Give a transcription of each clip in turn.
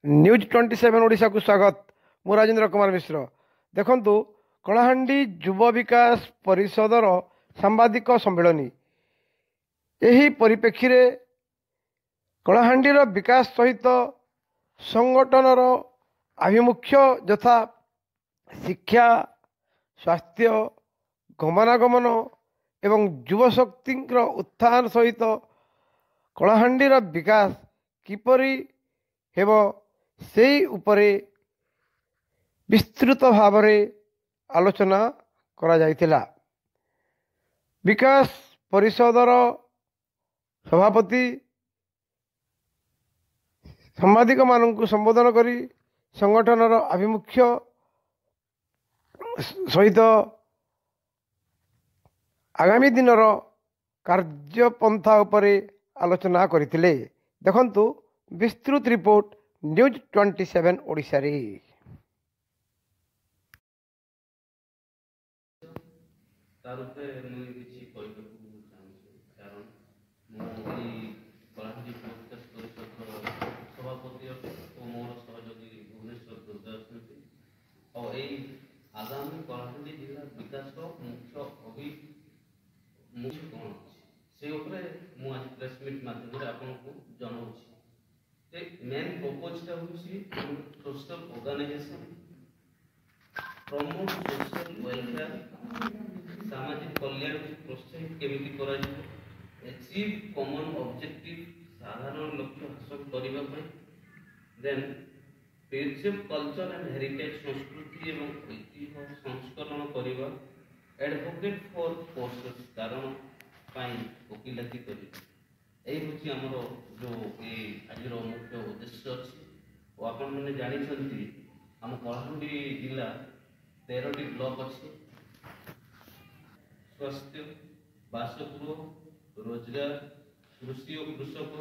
News 27 Odisha को स्वागत। मु राजेंद्र कुमार मिश्र। देखंतु कलाहांडी युव विकास परिषदर सांबादिक सम्मेलनी यही परिप्रेक्षी रे कलाहांडीर विकास सहित संगठनर आभिमुख्य यथा शिक्षा, स्वास्थ्य, गमनागमन एवं युवशक्ति उत्थान सहित कलाहांडीर विकास किपरि हेब से उपरे विस्तृत भाव में आलोचना करा जायतिला। विकास परिषदर सभापति सांबादिक मानक संबोधन करी संगठनर आभिमुख्य सहित आगामी दिनर कार्यपंथा उपरे आलोचना करथिले। देखंतु विस्तृत रिपोर्ट न्यूज 27 ओडिशा रे। आगामी कलाहांडी जिला विकास मुख्य कौन से आज प्रेस मीट माध्यम आपको जनाऊँगी। मेन प्रपोजटा हूँ social organisation promote social welfare सामाजिक कल्याण को प्रोत्साहित केमिति करा अचीव कॉमन ऑब्जेक्टिव साधारण लक्ष्य हासिल करने then preserve culture and heritage संस्कृति एवं ऐतिह्य संस्करण करने एडवोकेट फॉर पोस्टर्स कारण वकिलाती यही हूँ आमर जो आज मुख्य उद्देश्य अच्छी और आपण मैंने जानी आम कलाहांडी जिला 13टी ब्लॉक अच्छी स्वास्थ्य, बासगृह, रोजगार, कृषि और कृषक,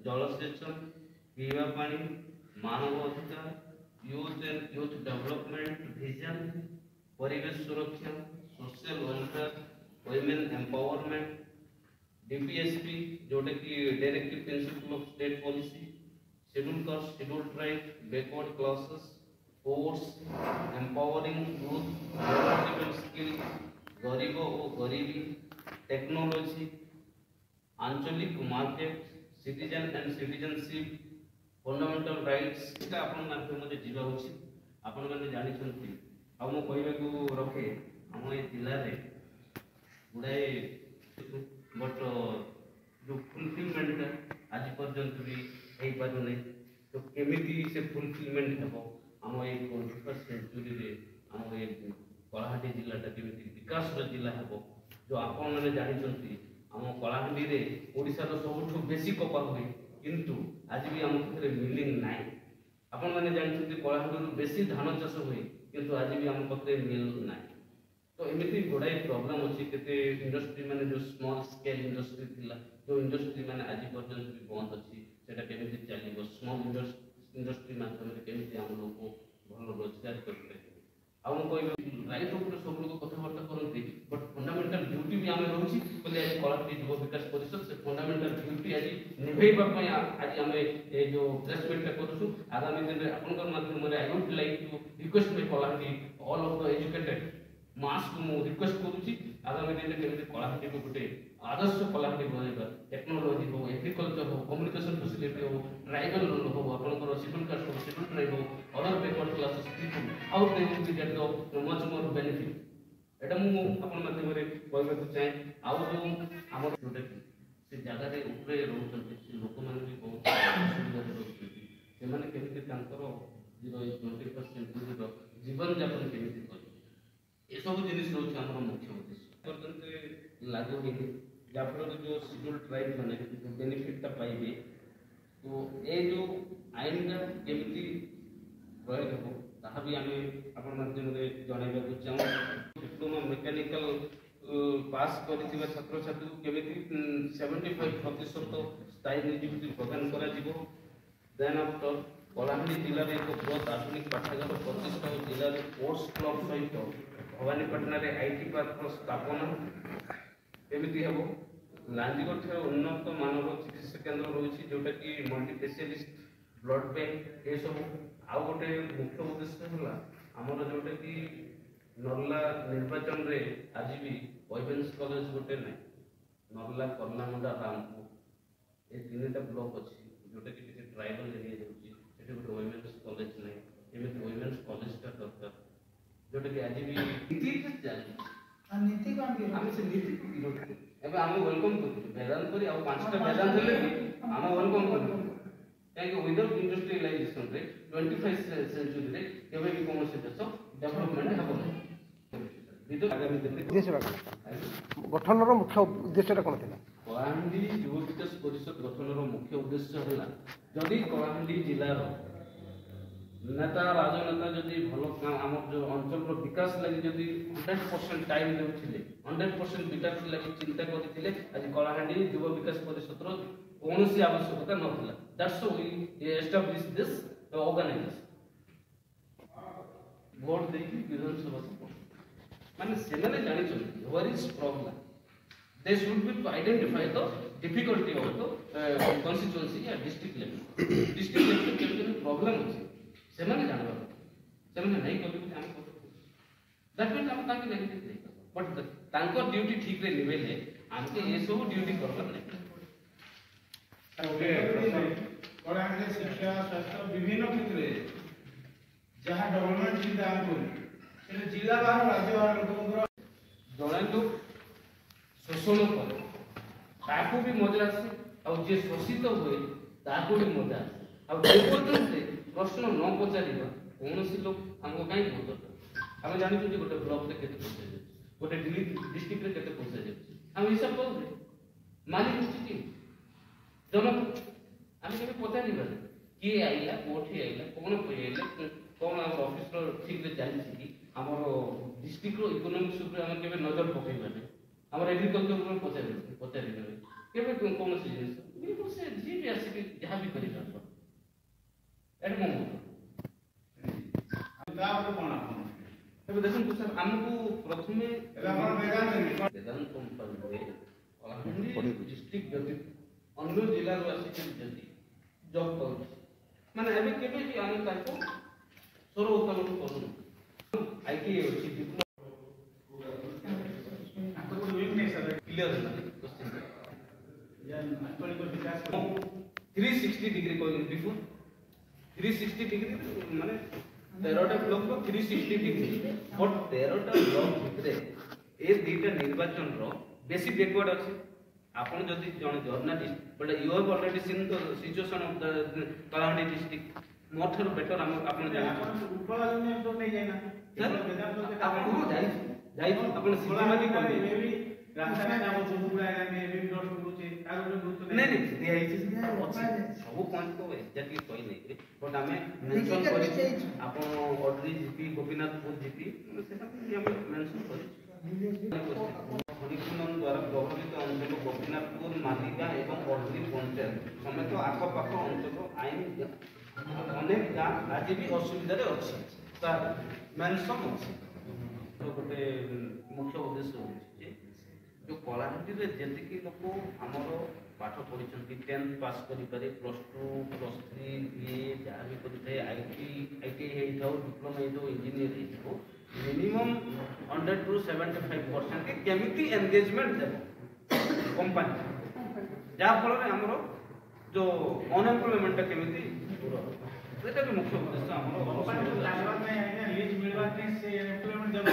जलसेचन, पीवा पानी, मानव अधिकार, youth and youth development vision, परिवेश सुरक्षा, social welfare, women empowerment, DPSP जोटा कि directive principle of state policy, schedule caste, schedule tribe, backward classes, sports, empowering youth, development skill, गरीब और गरीबी, टेक्नोलॉजी, आंचलिक market, citizen and citizenship, fundamental rights आपण माध्यम जीवा होछि। आपण माने जानि छथि आ मो कहबे को रखे हम ए जिल्ला रे गुडाए बट जो फुलफिलमेंट आज पर्यंत भी हो पारु नहीं। तो केमिति से फुलफिलमेंट हेबो हम ए 21st सेंचुरी रे हम ए कलाहांडी जिल्लाटा केमिति विकास जिला हेबो। जो आपण माने जानि छथि हम कलाहांडी रे ओडिसा रो सबठु बेसी कपा होई किंतु आज भी आम पाखे मिलिंग ना। आपण मैंने जानते कलाहांडी बेसी धान चाष हुए किंतु आज भी आम पाखे मिल ना। तो एमती गुड़ाई प्रोब्लेम अच्छी केते इंडस्ट्री माने जो स्मॉल स्केल इंडस्ट्री थिला जो इंडस्ट्री माने आज पर्यंत भी बंद अच्छी सेटा केमिति चलिबो स्मॉल इंडस्ट्री माध्यम रे केमिति हम लोग भल रोजगार करते आ मु कहबे राइट ऊपर सब लोग कथाबार्ता करते बट फंडामेंटल ड्यूटी भी आमे रहउछि बोले आज कलाहांडी युवा विकास परिषद से फंडामेंटल ड्यूटी आज निभेबा पय आज आमे ए जो प्रेस मीट करूछु। आगामी दिन रे आपनकर माध्यम रे I would like to request my Kalahandi all of the educated mass को मु रिक्वेस्ट करूछि आगामी दिन रे केमिति कलाहांडी को गुटे आदर्श कलाहांडी बनैबा टेक्नोलॉजी हो, एग्रीकल्चर हो, कम्युनिकेशन फैसिलिटी हो, ट्राइबल हो, आपनकर शेड्यूल कास्ट हो, शेड्यूल ट्राइब हो, other backward classes people how they will be get the much more benefit एटा मु आपन माध्यम रे कहबा को चाहे। आ जो हमर जोटा से जगह रे ऊपर रहउछन से लोक माने भी बहुत सुविधा रहउछन से माने केमिति तांकर 21st सेंचुरी रो जीवन यापन केमिति कर ए सब जिनिस रहउछ हमर मुख्य उद्देश्य पर्यंत लागू होई जाफर जो शेड्यूल ट्राइब माने बेनिफिट ता पाइबे। तो ए जो आईन का केमिति प्रयोग हो ताहा भी आमे अपन माध्यम रे जणाइबा को चाहू। डिप्लोमा मैकेनिकल पास करथिबा छात्र छात्री को केमिति 75% स्थायी नियुक्ति प्रदान करा जिवो। देन आफ्टर कलाहांडी जिला रे एक बहुत आधुनिक पाठागार प्रतिष्ठा जिला रे स्पोर्ट्स क्लब सहित भवानीपाटना रे आईटी पार्क स्थापना केमिति हेबो। लांजीगढ़ उन्नत मानव चिकित्सा केन्द्र रही जोटा कि मल्टी स्पेशलिस्ट ब्लड बैंक ये सब आउ गोटे मुख्य उद्देश्य है आमर जोटा कि नर्ला निर्वाचन रे आज भी वोमेन्स कॉलेज गोटे ना नर्ला कर्णामुंडा रामपुर ये तीन ब्लॉक अच्छी जोटा कि ट्राइबल एरिया जाऊँगी गोटे वोमेन्स कॉलेज ना एमती वोमेन्स कॉलेज दरकार जोटा कि आज भी नीति नीति कौन आम से नीति विरोध एबे आम वेलकम करू वेदांत करी आ पांचटा वेदांत देले भी आम वेलकम करू काहे विदाउट इंडस्ट्रियलाइजेशन रे 25 सेंचुरी रे केबे भी कोन से देश डेवलपमेंट हेबो विदाउट आगामी दिन उद्देश्य गठनर मुख्य उद्देश्यटा कौन थिला कलाहांडी युव विकास परिषद गठनर मुख्य उद्देश्य है जदि कलाहांडी जिलार नेता राजनेता जदि भल काम आम जो अंचल विकास लगी जदि 100% टाइम देउथिले 100% विकास लगी चिंता करथिले आज कलाहांडी युव विकास परिषद रो कोनोसी आवश्यकता नथिला that's we establish this organisation vote देकी विधानसभा माने सेमाने जानि छथि what is problem they should be identify the difficulty of the constituency या डिस्ट्रिक्ट लेवल के प्रॉब्लम अछि सेमाने जानबा सेमाने नहीं करबे हम दैट मींस हम ताके नहीं बट तांको ड्यूटी ठीक रे निभेले हमके ये सब ड्यूटी करबर नहीं कलाहांडी शिक्षा स्वास्थ्य विभिन्न क्षेत्र जहाँ डेवलपमेंट सुविधा हम करू जिला बाहर राज्य बाहर लोक जड़े लोग शोषण करे ताकू भी मजा आसे और जे शोषित हुए ताकू भी मजा आसे और जेपर्यंत प्रश्न न पचारिबा कौन लोग हमको कहीं भोट आम जानी गोटे ब्लॉक रे केते पैसा जाए गोटे डिस्ट्रिक्ट रे केते पैसा जाए हम हिसाब करू मालिक होची कि जमा आम केबे पचारिबा किए आइला कोठी आइला कौन पे आइला कौन हम ऑफिस रो ठीक रे चली कि हमर डिस्ट्रिक्ट रो इकोनॉमिक्स ऊपर हम केबे नजर पकेइबा नै हमर एग्रीकल्चर रो पचारिबा केबे कौन से जिनिस बिल्कुल से जी भी आसी जहां भी करि पाबो एट मोमेंट तापर कोन आपण तबे देखन तो सर हमको प्रथमे वेदांत कंपनी रे कलाहांडी डिस्ट्रिक्ट व्यतीत अन्य जिला रो आसी के जल्दी जॉब करू माने एबे केबे भी आने ताको सोरो उत्तम करू आईटी अछि आपको कोई वीकनेस है क्लियर है क्वेश्चन या आपन को विकास 360 डिग्री कोई बिफोर 360 डिग्री माने 13टा ब्लॉक को 360 डिग्री बट 13टा ब्लॉक भितरे ए दीटा निर्वाचन रो बेसी बैकवर्ड अछि आपण जदि जन journalist but you have already seen the situation of the Kalahandi district more better हम आपण जानि उपवास में तो नहीं जाना सर आपण जाई आपण सिस्टमैटिक कर रास्ता में जाबो सुपुरा में भी डॉट करूचे तार गुरुत्व नहीं दिया है सब पॉइंट को एग्जैक्टली कहि नहीं बट हमें मेंशन करी आपण ऑर्डरी जीपी गोपीनाथपुर जीपी सेटा हम मेंशन करी हरिकुनन द्वारा प्रभावित अंचल गोपीनाथपुर मालिका एवं ऑर्डरी पंचायत समेत आखपाख अंचल आईन अनेक गाँव आज भी असुविधा अच्छी तार मेंशन अच्छी तो गोटे मुख्य उद्देश्य होची जो कलाहांडी रे जेतिकी लोक आमर पाठ पढ़ी 10th पास करि पारे +2 +3 बीए जहाँ भी करि आईटी हेइथाउ डिप्लोमा हेइथाउ इंजीनियर हेइथाउ मिनिमम 100 to 75% के केमिति एंगेजमेंट देबो कंपनी जा फल रे हमरो जो अनएम्प्लॉयमेंट केमिति दूर एटा के मुख्य उद्देश्य हमरो लागत में है लीज मिलवा के से एम्प्लॉयमेंट जब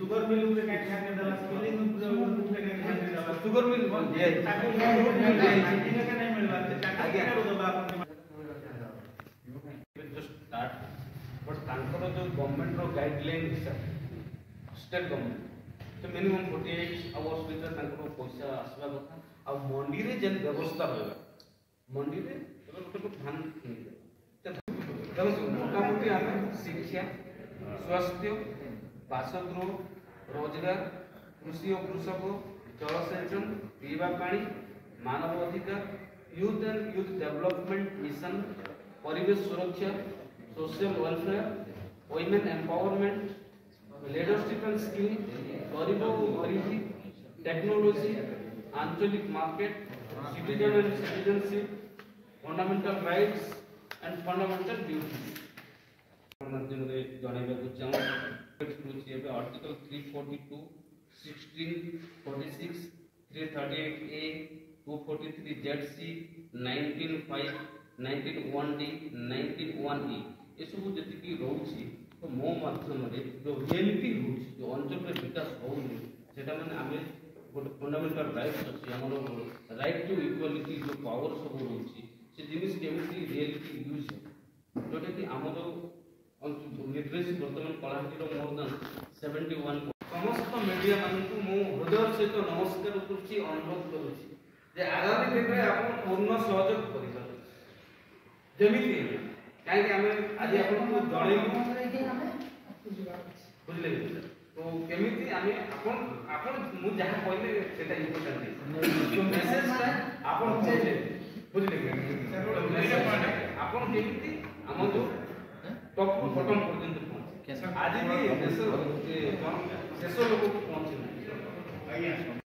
सुगर मिल में क्या क्या के दला स्किलिंग में पूरा रूप में क्या क्या दला सुगर मिल जे ताकि नहीं मिलवा आगे दबा अपन जस्ट स्टार्ट बट तांकर जो गवर्नमेंट रो गाइडलाइन स्टेट गवर्नमेंट तो मिनिमम 48 आवर्स भीतर तांकर पैसा आसबा कथा आ मंडी रे जेन व्यवस्था होगा मंडी रे लोक ध्यान देखो मोटामोटी आम शिक्षा स्वास्थ्य बासगृह रोजगार कृषि और कृषक जलसेचन पीवा पानी मानव अधिकार youth and youth development mission परिवेश सुरक्षा social welfare women empowerment leadership and skill गरीब गरीबी टेक्नोलॉजी आंचलिक market citizen and citizenship, fundamental rights and fundamental duties. माध्यमरे जणाइबाकु चाहूँ article 342, 16, 46, 338A, 243 ZC, 19(5), 19(1)D, 19(1)E ये सब जति रोची तो मो माध्यम जो रियलिटी रोची जो अंचल रे विकास होउनी सेटा माने आमे गोटे फंडामेंटल राइट्स अछि हमर राइट टू इक्वालिटी जो पावर सब रोची से जिनिस केमिति रियलिटी यूज जोटा कि हमर लिटरेसी वर्तमान कलाहांडीर मोर देन 71 समस्त मीडिया मानकु मो हृदय सहित नमस्कार करुछि अनुरोध करुछि जे आगामी दिन रे आपण पूर्ण सहयोग करिबा जेमिति काहे कि हमें आज आपन को जणै बुझले तो केमिति हमें आपन मु जहां कहले सेटा इम्पोर्टेंट मेसेज ता आपन पहुंचे बुझले आपन केमिति हम जो टॉप बटन पर्यंत पहुंचे आज भी देश शेष लोग पहुंचे आज्ञा